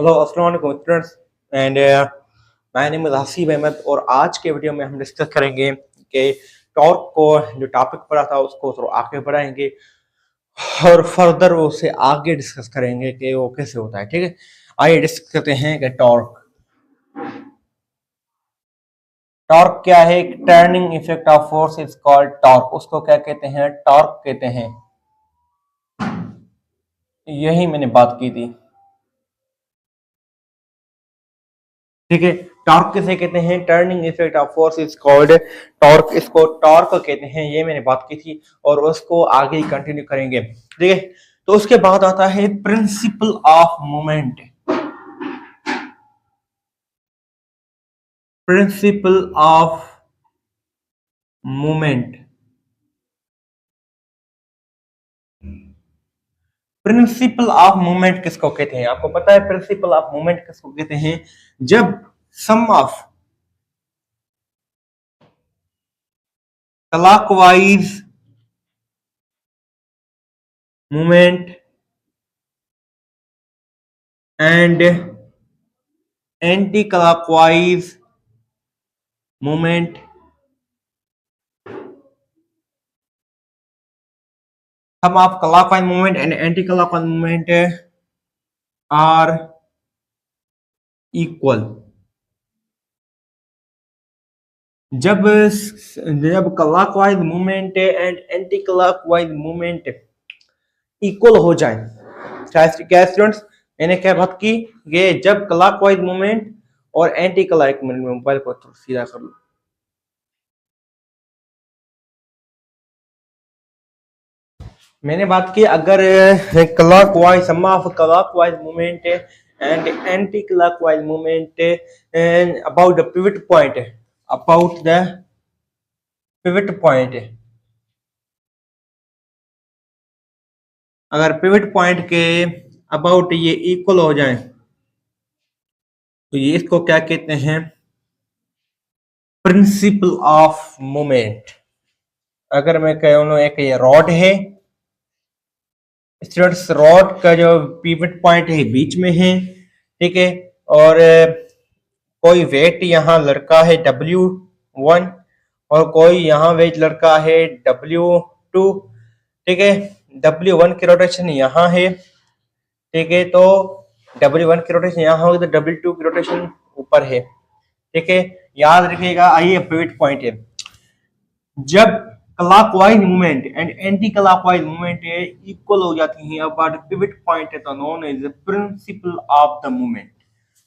Hello अस्सलाम वालेकुम students and my name is Haseeb Ahmed और आज के वीडियो में हम डिस्कस करेंगे कि टॉर्क को जो टॉपिक पढ़ा था उसको थोड़ा आगे बढ़ाएंगे और फर्दर उसे आगे डिस्कस करेंगे कि वो कैसे होता है। ठीक है, आइए डिस्कस करते हैं कि टॉर्क टॉर्क क्या है। एक turning effect of force is called torque. उसको क्या कहते हैं? टॉर्क कहते हैं। यही मैंने बात की थी। ठीक है, टॉर्क किसे कहते हैं? Turning effect of force is called torque. इसको टॉर्क कहते हैं, ये मैंने बात की थी और उसको आगे कंटिन्यू करेंगे। ठीक है, तो उसके बाद आता है principal of movement. Principal of movement. Principal of movement किसको कहते हैं? आपको पता है प्रिंसिपल ऑफ मूवमेंट किसको कहते हैं? जब sum of clockwise movement and anti clockwise movement sum of clockwise movement and anti-clockwise movement are equal। जब जब clockwise movement and anti clockwise movement equal हो जाए, क्या स्टूडेंट्स मैंने क्या बात की? ये जब क्लॉकवाइज मूवमेंट और एंटी क्लॉक मूवमेंट, मोबाइल को सीधा कर लो। मैंने बात की अगर clockwise sum of clockwise movement and anti clockwise movement about the pivot point, about the pivot point, अगर पिवट पॉइंट के अबाउट ये इक्वल हो जाए तो ये इसको क्या कहते हैं? Principle of movement. अगर मैं कहूँ एक ये रॉड है स्टूडेंट्स, रॉड का जो पिवट पॉइंट है बीच में है, ठीक है, और कोई वेट यहाँ लड़का है W1 और कोई यहाँ वेट लड़का है W2। ठीक है, W1 की रोटेशन यहाँ है, ठीक है, तो W1 की रोटेशन यहाँ होगी तो W2 की रोटेशन ऊपर है। ठीक है, याद रखिएगा। आइए पिवट पॉइंट है जब clockwise movement and anti clockwise movement equal हो जाती हैं अबाउट पिवट पॉइंट है तो known as principle of the movement.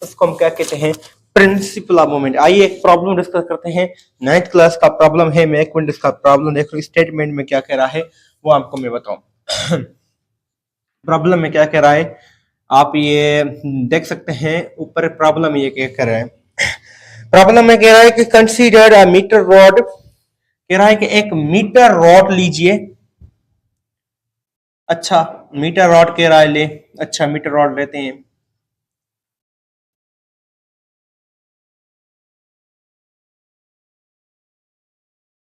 उसको हम क्या कहते हैं? Principle of movement. आइए एक प्रॉब्लम डिस्कस करते हैं। 9th क्लास का प्रॉब्लम है। मैं एक मिनट इसका प्रॉब्लम देख लूं, स्टेटमेंट में क्या कह रहा है वो आपको मैं बताऊं। प्रॉब्लम में क्या कह रहा है आप ये देख सकते हैं। ऊपर प्रॉब्लम ये क्या कह रहा है? प्रॉब्लम में कह रहा है कि कंसीडर अ मीटर रॉड, कह रहा है कि एक मीटर रॉड लीजिए। अच्छा, मीटर रॉड कह रहा है ले। अच्छा, मीटर रॉड लेते हैं।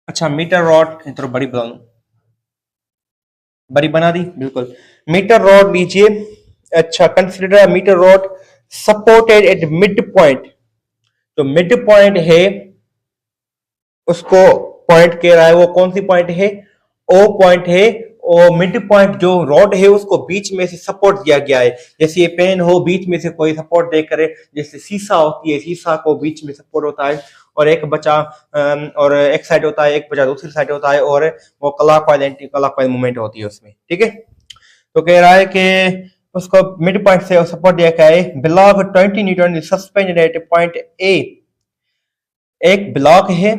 अच्छा, मीटर रॉड तो बड़ी बना दूं, बड़ी बना दी, बिल्कुल। मीटर रॉड लीजिए। अच्छा, consider meter rod supported at mid point. तो मिड पॉइंट है उसको पॉइंट कह रहा है, वो कौन सी पॉइंट है? ओ पॉइंट है। और मिड पॉइंट जो रॉड है उसको बीच में से सपोर्ट दिया गया है। जैसे ये पेन हो, बीच में से कोई सपोर्ट दे करे, जैसे शीशा होती है, शीशा को बीच में सपोर्ट होता है और एक बचा और एक साइड होता है, एक बचा दूसरी साइड होता है और वो क्लॉकवाइज एंटी क्लॉकवाइज मूवमेंट होती है उसमें। ठीक है, तो कह रहा है कि उसको मिड पॉइंट से सपोर्ट दिया गया है। Block 20 newton suspended at point A. एक ब्लॉक है,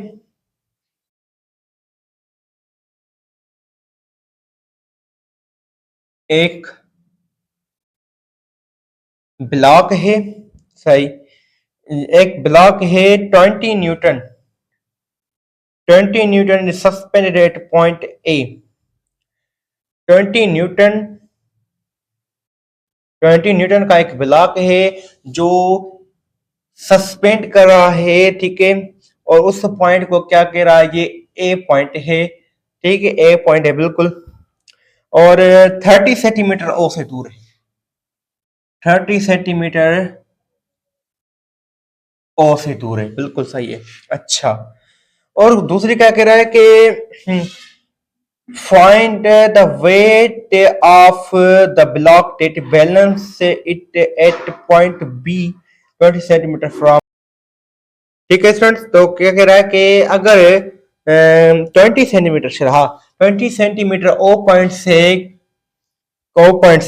एक ब्लॉक है, सही, एक ब्लॉक है 20 newton suspended at point A. 20 newton 20 newton का एक ब्लॉक है जो सस्पेंड कर रहा है। ठीक है, और उस पॉइंट को क्या कह रहा है? ये ए पॉइंट है। ठीक है, ए पॉइंट है बिल्कुल, और 30 सेंटीमीटर ओ से दूर है। 30 सेंटीमीटर ओ से दूर है, बिल्कुल सही है। अच्छा, और दूसरी क्या कह रहा है कि find the weight of the block that balance it at point B 20 centimetre from. ठीक है स्टूडेंट्स, तो क्या कह रहा है कि अगर 20 सेंटीमीटर से रहा, 20 सेंटीमीटर ओ पॉइंट से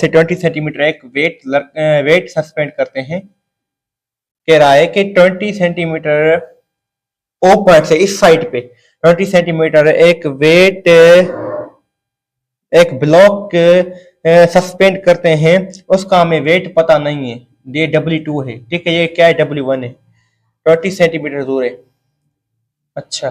20 सेंटीमीटर एक वेट सस्पेंड करते हैं। कह रहा है कि 20 सेंटीमीटर ओ पॉइंट से इस साइड पे 20 सेंटीमीटर एक वेट एक ब्लॉक सस्पेंड करते हैं, उसका हमें वेट पता नहीं है, ये W2 है। ठीक है, ये क्या है, W1 है, 20 सेंटीमीटर दूर है। अच्छा,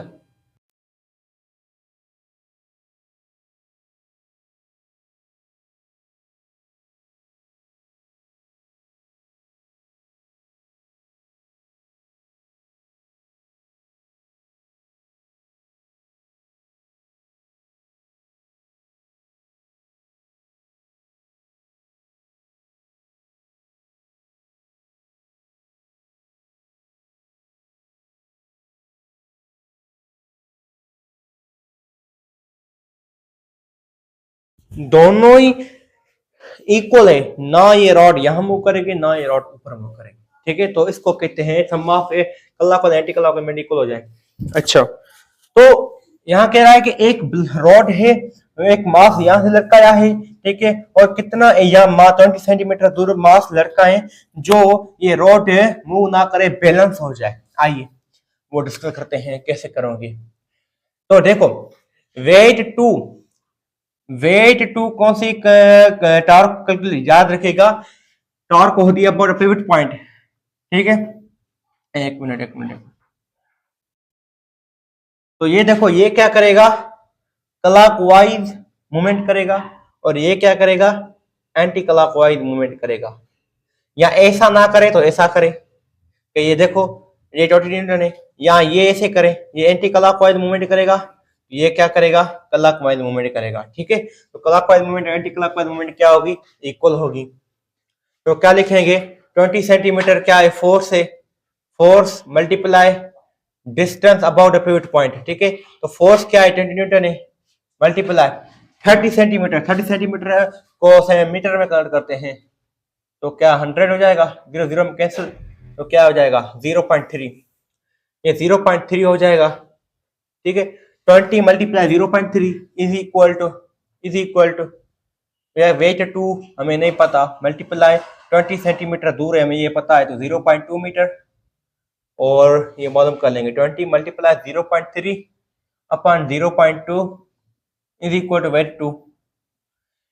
दोनों ही इक्वल है ना, ये रॉड यहाँ मूव करेगी ना ये रॉड ऊपर मूव करेगी। ठीक है, तो इसको कहते हैं सम ऑफ ए क्लॉक और एंटी क्लॉक में इक्वल हो जाए। अच्छा, तो यहाँ कह रहा है कि एक रॉड है, एक मास यहाँ से लटकाया है। ठीक है, और कितना या मास 20 सेंटीमीटर दूर मास लटकाए जो ये रॉड मूव ना करे, बैलेंस हो जाए। आइए वो डिस्कस करते हैं कैसे करोगे। तो देखो, वेट टू कौन सी टॉर्क याद रखेगा, टॉर्क होती है अबाउट पिवट पॉइंट। ठीक है, एक मिनट। तो ये देखो, ये क्या करेगा, क्लॉकवाइज मूवमेंट करेगा, और ये क्या करेगा, एंटी क्लॉकवाइज मूवमेंट करेगा। या ऐसा ना करे तो ऐसा करे कि ये देखो, ये 20 न्यूटन है, या ये ऐसे करे, ये एंटी क्लॉकवाइज मूवमेंट करेगा, ये क्या करेगा, क्लॉकवाइज मूवमेंट करेगा। ठीक है, तो clockwise movement anti clockwise movement क्या होगी, इक्वल होगी। तो क्या लिखेंगे, 20 सेंटीमीटर क्या है, फोर्स है, force multiply distance about the pivot point. ठीक है, तो फोर्स क्या है, 20 न्यूटन है, मल्टीप्लाई 30 सेंटीमीटर, 30 सेंटीमीटर को मीटर में कन्वर्ट करते हैं, तो क्या 100 हो जाएगा, 0 0 में कैंसिल, तो क्या हो जाएगा 0.3, ये 0.3 हो जाएगा। ठीक है, 20 multiply 0.3 is equal to weight two हमें नहीं पता, मल्टीप्लाई 20 सेंटीमीटर दूर है, हमें ये पता है, तो 0.2 मीटर, और ये मालूम कर लेंगे 20 multiply 0.3 upon 0.2 is equal to weight two.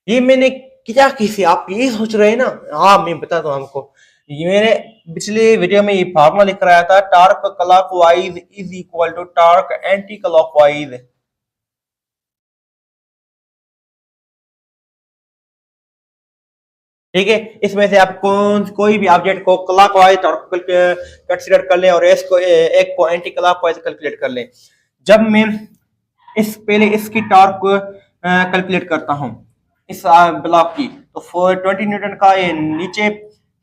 ये मैंने क्या किसी, आप ये सोच रहे हैं ना, हाँ मैं बताता हूँ हमको, ये मैंने पिछले वीडियो में ये फार्मूला लिख रहा था, torque clockwise is equal to torque anticlockwise. ठीक है, इसमें से आप कोई भी ऑब्जेक्ट को क्लॉकवाइज कंसीडर कर लें और इसको एक को एंटी क्लॉकवाइज कैलकुलेट कर लें। जब मैं पहले इसकी टॉर्क कैलकुलेट करता हूं इस ब्लॉक की, तो 20 न्यूटन का ये नीचे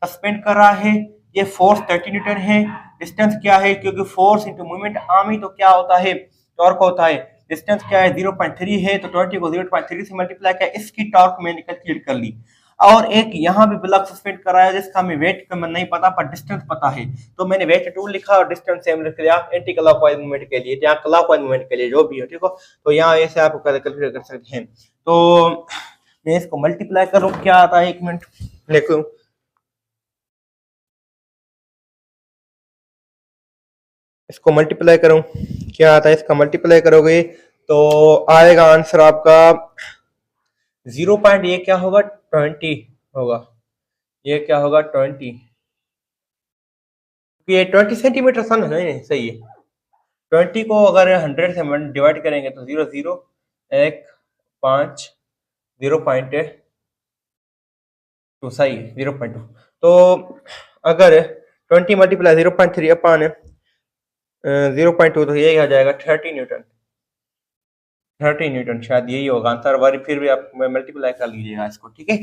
सस्पेंड कर रहा है, ये फोर्स 30 न्यूटन है। डिस्टेंस क्या है, क्योंकि फोर्स इंटू मूवमेंट आर्मी तो क्या होता है, टॉर्क होता है। डिस्टेंस क्या है, 0.3 है, तो 20 को 0.3 से मल्टीप्लाई किया, इसकी टॉर्क मैंने कैलकुलेट कर ली। और एक यहाँ भी ब्लॉक सस्पेंड कराया जिसका हमें वेट नहीं पता पर डिस्टेंस पता है, तो मैंने वेट 2 लिखा और डिस्टेंस सेम लिख दिया एंटी क्लॉकवाइज मूवमेंट के लिए, या क्लॉकवाइज मूवमेंट के लिए, जो भी हो। ठीक हो, तो यहाँ ऐसे आप कैलकुलेट कर सकते हैं। तो मैं इसको मल्टीप्लाई करूँ, क्या आता है, 1 मिनट देखो, इसको मल्टीप्लाई करूं, क्या आता है, इसका मल्टीप्लाई करोगे तो आएगा आंसर आपका 0. ये क्या होगा, 20 होगा, ये क्या होगा 20, ये 20 सेंटीमीटर सन है, नहीं सही है। 20 को अगर 100 से डिवाइड करेंगे तो 0 0 1 5 0.2, सही है 0.2। तो अगर 20 मल्टीप्लाई 0.3 अपान 0.2, तो यही आ जाएगा 30 न्यूटन, 30 न्यूटन शायद यही होगा आंसर, फिर भी आप मल्टीप्लाई कर लीजिएगा इसको। ठीक है,